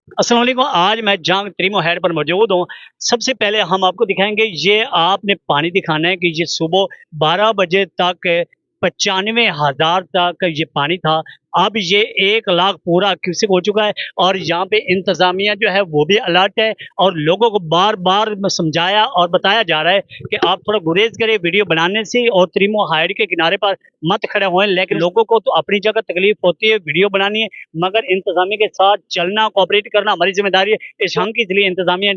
अस्सलाम वालेकुम। आज मैं जंग त्रिमो हेड पर मौजूद हूँ। सबसे पहले हम आपको दिखाएँगे, ये आपने पानी दिखाना है कि ये सुबह 12 बजे तक 95,000 तक ये पानी था। अब ये 1 लाख पूरा क्यूसेक हो चुका है और यहाँ पे इंतज़ामिया जो है वो भी अलर्ट है और लोगों को बार-बार समझाया और बताया जा रहा है कि आप थोड़ा गुरेज़ करें वीडियो बनाने से और त्रिमो हाइड के किनारे पर मत खड़े होएँ। लेकिन लोगों को तो अपनी जगह तकलीफ़ होती है, वीडियो बनानी है, मगर इंतज़ामिया के साथ चलना, कोऑपरेट करना हमारी ज़िम्मेदारी है। इस हंग के लिए इंतज़ामिया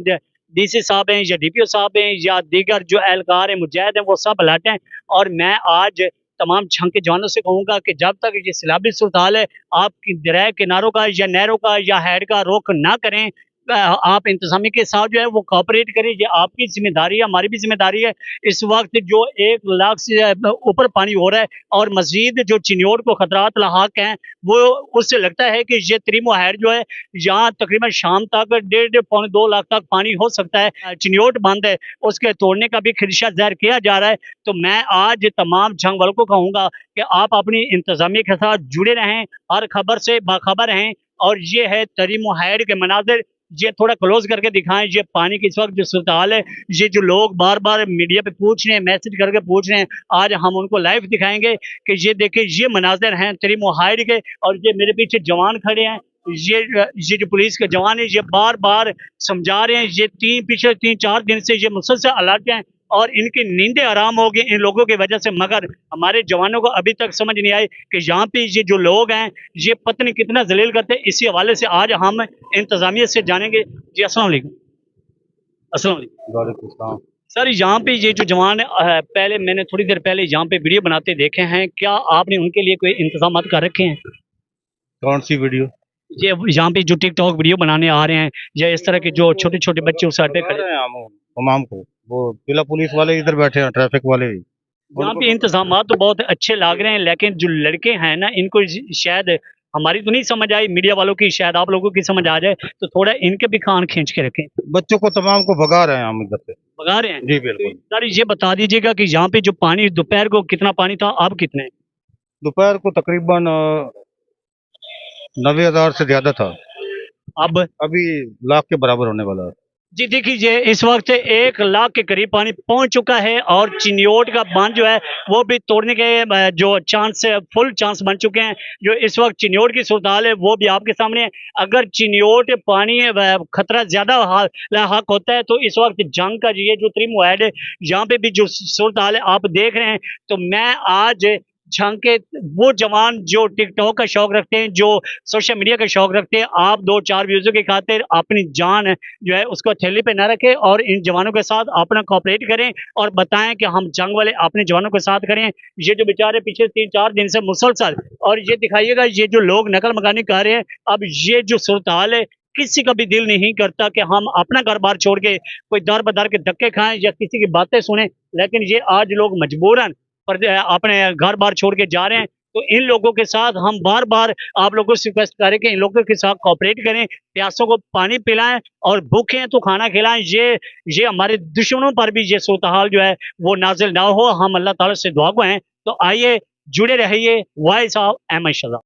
डीसी साहब हैं या डीपीओ साहब हैं या दीगर जो एहलकार हैं, मुजाहिद हैं, वो सब अलर्ट हैं। और मैं आज तमाम छंग के जवानों से कहूँगा कि जब तक ये सैलाबी सूरत-हाल है, आप दरिया किनारों का या नहरों का या हैड का रुख ना करें। आप इंतज़ामिया के साथ जो है वो कोऑपरेट करें, ये आपकी ज़िम्मेदारी है, हमारी भी ज़िम्मेदारी है। इस वक़्त जो 1 लाख से ऊपर पानी हो रहा है और मज़ीद जो चिन्योट को खतरात लाहक हैं, वो उससे लगता है कि ये त्रिमो हैड जो है, यहाँ तकरीबन शाम तक डेढ़ पौने 2 लाख तक पानी हो सकता है। चिन्योट बंद है, उसके तोड़ने का भी खदशा ज़ाहिर किया जा रहा है। तो मैं आज तमाम जंग वालों को कहूँगा कि आप अपनी इंतज़ामिया के साथ जुड़े रहें, हर खबर से बाखबर रहें। और ये है त्रिमो हैड के मनाज़िर, ये थोड़ा क्लोज़ करके दिखाएँ, ये पानी की इस वक़्त जो सूरत-हाल है, ये जो लोग बार-बार मीडिया पे पूछ रहे हैं, मैसेज करके पूछ रहे हैं, आज हम उनको लाइव दिखाएँगे कि ये देखिए ये मनाज़िर हैं त्रिमो हाइड के। और ये मेरे पीछे जवान खड़े हैं, ये जो पुलिस के जवान हैं, ये बार-बार समझा रहे हैं, ये पिछले 3-4 दिन से ये मुसलसल अलर्ट हैं और इनकी नींदें हराम हो गई इन लोगों की वजह से। मगर हमारे जवानों को अभी तक समझ नहीं आई कि यहाँ पे ये जो लोग हैं, ये पता नहीं कितना ज़लील करते हैं। इसी हवाले से आज हम इंतज़ामिया से जानेंगे। जी, अस्सलाम वालेकुम। अस्सलाम वालेकुम। वालेकुम सलाम। सर, यहाँ पे ये जो जवान पहले मैंने थोड़ी देर पहले यहाँ पे वीडियो बनाते देखे हैं, क्या आपने उनके लिए कोई इंतज़ामात कर रखे हैं? कौन सी वीडियो? ये यहाँ पे जो टिकटॉक वीडियो बनाने आ रहे हैं या इस तरह के जो छोटे-छोटे बच्चे उस साइड पे बता खड़े, रहे हैं हम तमाम को, वो जिला पुलिस वाले इधर बैठे हैं, ट्रैफिक वाले भी। यहाँ उनको पे इंतज़ामात तो बहुत अच्छे लग रहे हैं, लेकिन जो लड़के हैं ना, इनको शायद हमारी तो नहीं समझ आई, मीडिया वालों की शायद आप लोगों की समझ आ जाए, तो थोड़ा इनके भी कान खींच के रखें। बच्चों को तमाम को भगा रहे हैं हम इधर से। भगा रहे हैं? जी तो बिल्कुल। सर ये बता दीजिएगा कि यहाँ पे जो पानी दोपहर को कितना पानी था, अब कितना है? दोपहर को तकरीबन 90,000 से ज्यादा था। अब अभी लाख के बराबर होने वाला है। जी देखिए, इस वक्त 1 लाख के करीब पानी पहुंच चुका है और चिन्योट का बांध जो है वो भी तोड़ने के जो चांस है, फुल चांस बन चुके हैं। जो इस वक्त चिन्योट की सूरत हाल है वो भी आपके सामने है। अगर चिन्योट पानी खतरा ज्यादा लाक होता है तो इस वक्त जंग का ये जो त्रिमो हैड है, यहाँ पे भी जो सूरत हाल है आप देख रहे हैं। तो मैं आज जंग के वो जवान जो टिकटॉक का शौक रखते हैं, जो सोशल मीडिया का शौक रखते हैं, आप 2-4 व्यूज़ों की खातिर अपनी जान जो है उसको थैली पे ना रखें और इन जवानों के साथ अपना कोऑपरेट करें और बताएं कि हम जंग वाले अपने जवानों के साथ करें। ये जो बेचारे पिछले 3-4 दिन से मुसलसल, और ये दिखाइएगा ये जो लोग नकल मकानी कर रहे हैं, अब ये जो सूरत हाल है, किसी का भी दिल नहीं करता कि हम अपना घर बार छोड़ के कोई दर बदर के धक्के खाएं या किसी की बातें सुने। लेकिन ये आज लोग मजबूरन पर अपने घर बार छोड़ के जा रहे हैं। तो इन लोगों के साथ हम बार-बार आप लोगों से रिक्वेस्ट करें कि इन लोगों के साथ कोऑपरेट करें, प्यासों को पानी पिलाएँ और भूखे हैं तो खाना खिलाएँ। ये हमारे दुश्मनों पर भी ये सूरत-हाल जो है वो नाज़िल ना हो। हम अल्लाह ताला से दुआ गो हैं। तो आइए जुड़े रहिए वॉइस ऑफ अहमद शहज़ाद।